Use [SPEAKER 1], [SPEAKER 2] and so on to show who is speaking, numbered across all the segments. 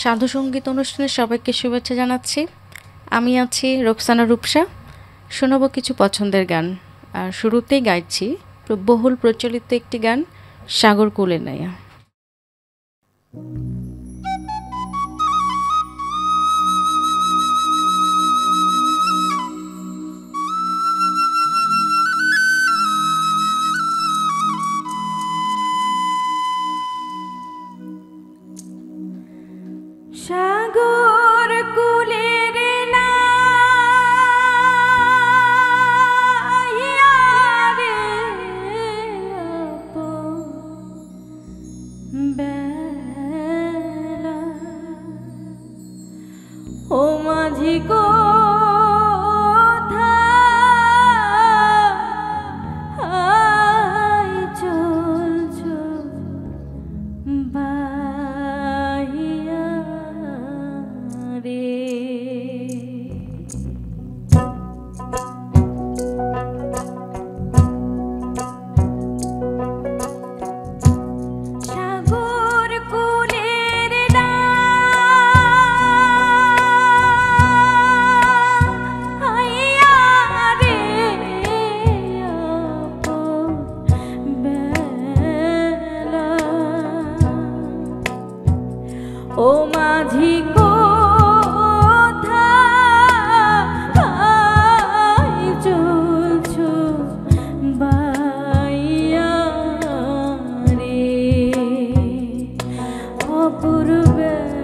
[SPEAKER 1] সাধু সঙ্গীত অনুষ্ঠানে সবাইকে শুভেচ্ছা জানাচ্ছি। আমি আছি রোকসানা রূপসা। শোনাবো কিছু পছন্দের গান। আর শুরুতেই গাইছি বহুল প্রচলিত একটি গান, সাগর কুলে নাইয়া।
[SPEAKER 2] সাগর কুলের নাইয়া রে বেলা, ও মাঝি কোথায় চলছো বাইয়া রে। সাগর কুলের নাইয়া রে বেলা, ও মাঝি কোথায় চলছো বাইয়া রে, অপূর্ব বেলা।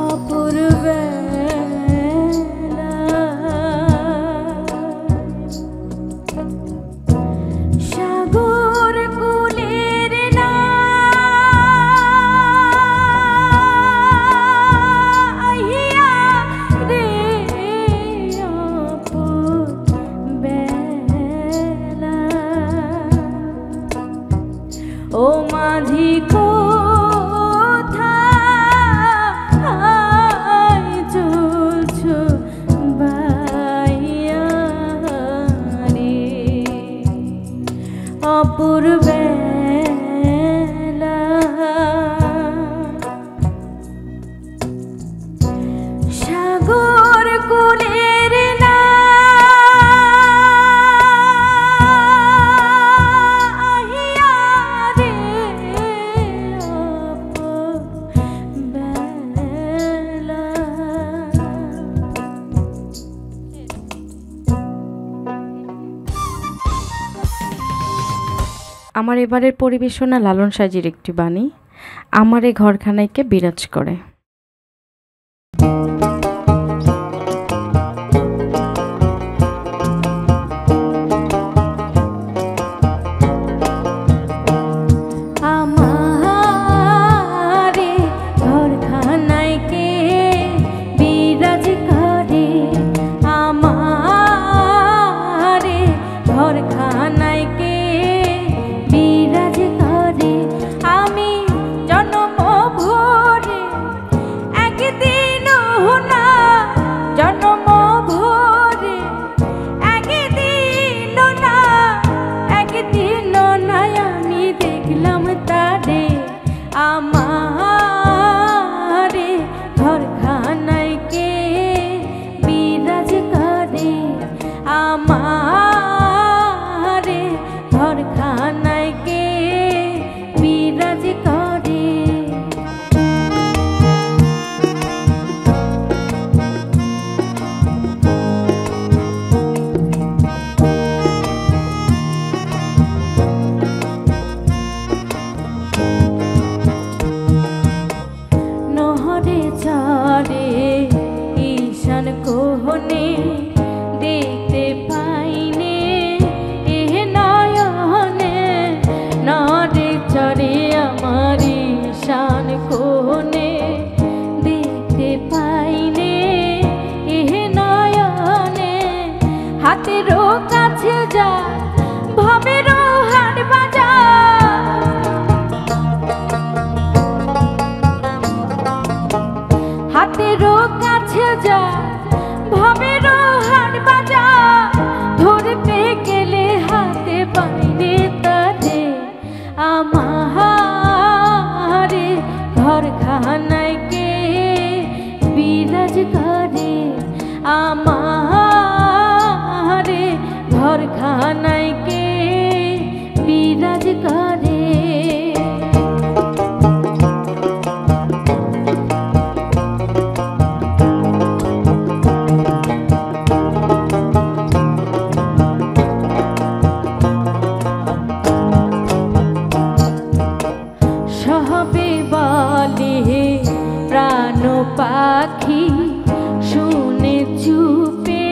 [SPEAKER 2] অপূর্ব বেলা।
[SPEAKER 1] আমার এবারের পরিবেশনা লালন সাজির একটি বাণী, আমার এ ঘরখানাইকে বিরাজ করে।
[SPEAKER 2] পাখি শুনে চুপে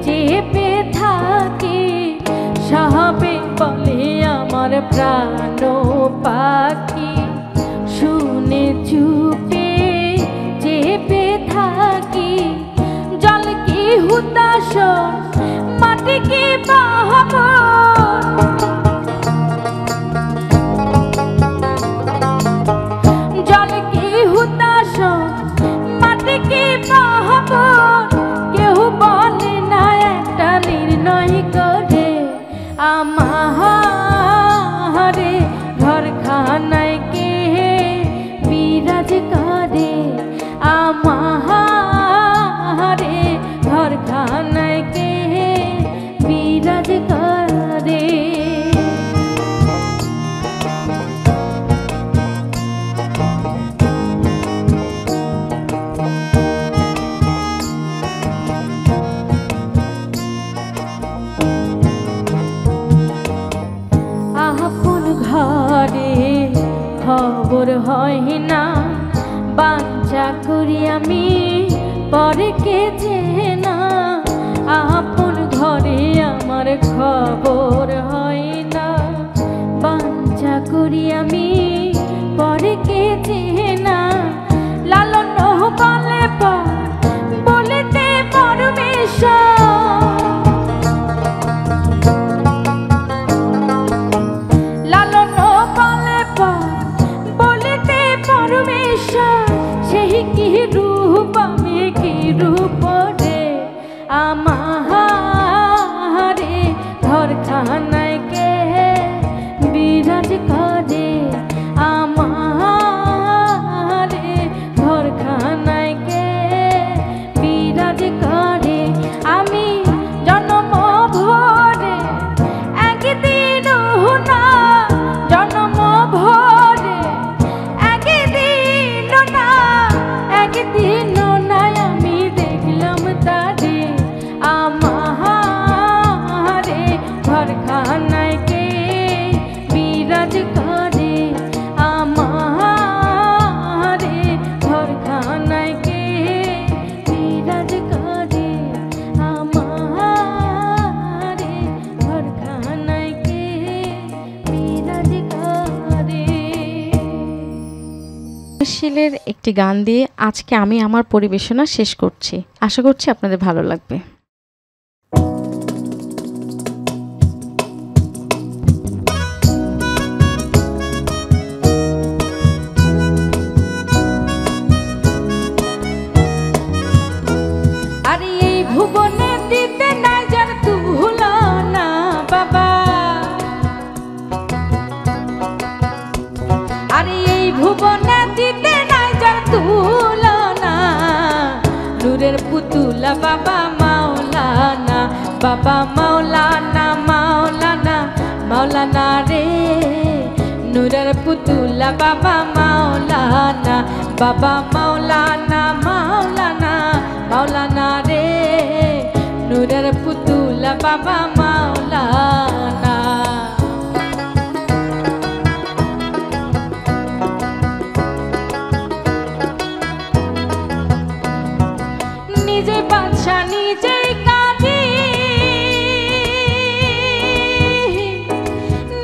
[SPEAKER 2] চেপে থাকে, সাহাবে বলে আমার প্রাণ পাখি শুনে চুপে চেপে থাকি। জল কি হুতাশ মাটি কি বাহব, জল কি হুতাশ মাটি কি বাহব, কেউ বলে না একটা নির্ণয় করে। আমারে ঘরখানায় কে বিরাজ করে, আমারে ঘরখানায় কে বিরাজ করে। আপন ঘরে খবর হয় না, বাঞ্ছা করি আমি পরে কে চেনা। আপন ঘরে আমার খবর হয় না, বাঞ্ছা করি আমি পরে কে চেনা। লালন বলে বলেতে পরমেশ্বর, লালন বলে বলেতে পরমেশ্বর, সেই কি রূপ আমি কি রূপ রে। আমারে ঘরখানায় কে বিরাজ করে, আমারে ঘরখানায় কে বিরাজ করে। আমি জন্ম ভরে একদিন না, জন্ম ভরে একদিন না, একদিন না আমি দেখলাম তারে। আমারে ঘরখানায় কে
[SPEAKER 1] তৃষ্ণাশীলের একটি গান দিয়ে আজকে আমি আমার পরিবেশনা শেষ করছি। আশা করছি আপনাদের ভালো লাগবে।
[SPEAKER 2] আরে এই ভুবনে দিতে নাই যার তুলনা বাবা, আরে এই ভুবনে দিতে নাই যার তুলনা, নূরের পুতুলা বাবা মাওলানা, বাবা মাওলানা মাওলানা মাওলানা রে, নূরের পুতুলা বাবা মাওলানা, বাবা মাওলানা মাওলানা মাওলানা রে, নূরের পুতুলা বাবা মাওলানা। নিজে বাদশা নিজেই কাজী,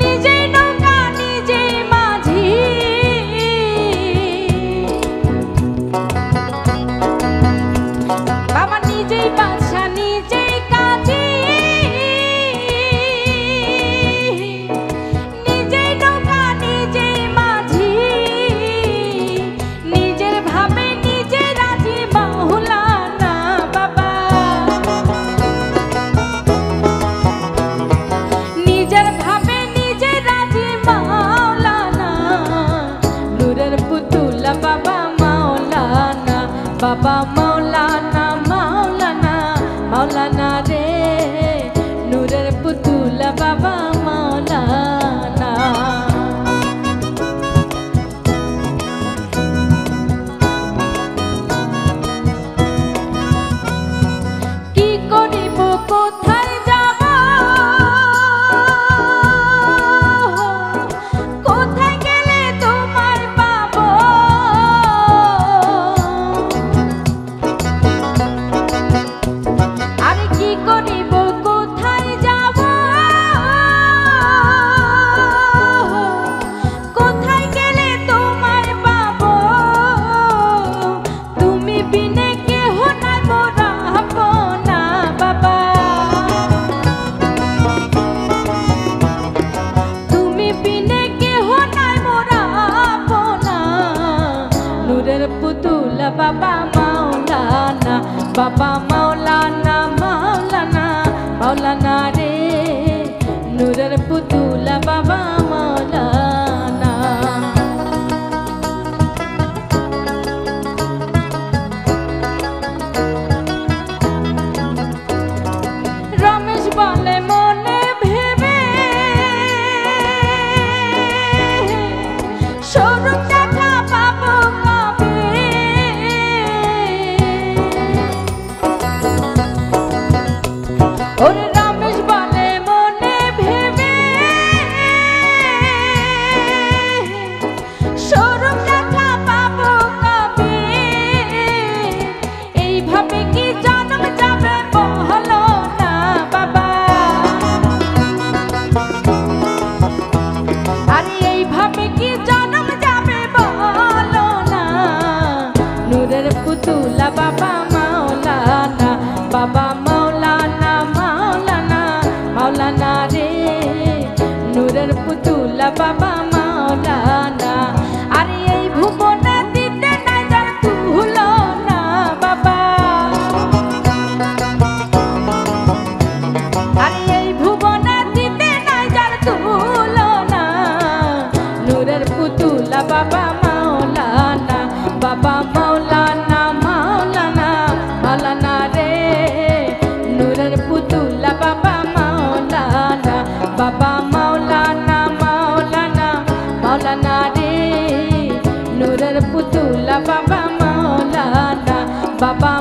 [SPEAKER 2] নিজেই নৌকা নিজেই মাঝি, বাবা নিজেই বাদশা নিজেই কাজী, নিজেই নৌকা নিজেই মাঝি, নিজের ভাবে নিজে রাজি মাওলানা বাবা, নিজের ভাবে নিজে রাজি মাওলানা, নূরের পুতুলা বাবা মাওলানা, বাবা মাওলানা মাওলানা মাওলানা রে, নূরের পুতুলা বাবা মাওলানা। কি করিব কোথায় যাব, কোথায় গেলে তোমায় পাবো, আরে কি করিব কোথায় যাব, কোথায় গেলে তোমায় পাবো, তুমি বিনে কেহ নাই মোর আপনা বাবা, তুমি বিনে কেহ নাই মোর আপনা, নূরের পুতুলা বাবা মাওলানা, বাবা মাওলানা মাওলানা মাওলানা রে, নূরের পুতুলা বাবা মাওলানা। রমেশ বলে মনে ভেবে, স্বরূপ দেখা পাবো কবে, ওরে রমেশ বলে মনে ভেবে, স্বরূপ দেখা পাবো কবে, এইভাবে কি জন্ম যাবে বলো না বাবা, আরে এইভাবে কি জন্ম যাবে বলো না, নূরের পুতুলা বাবা মাওলানা, বাবা মাওলানা মাওলানা মাওলানা রে, নূরের পুতুলা বাবা মাওলানা, আরে এই ভুবনে দিতে নাই যার তুলনা বাবা, আরে এই ভুবনে দিতে নাই যার তুলনা, নূরের পুতুলা বাবা মাওলানা, বাবা মাওলানা মাওলানা মাওলানা রে, নূরের পুতুলা বাবা মাওলানা, বাবা মাওলানা মাওলানা মাওলানা রে, নূরের পুতুলা বাবা মাওলানা, বাবা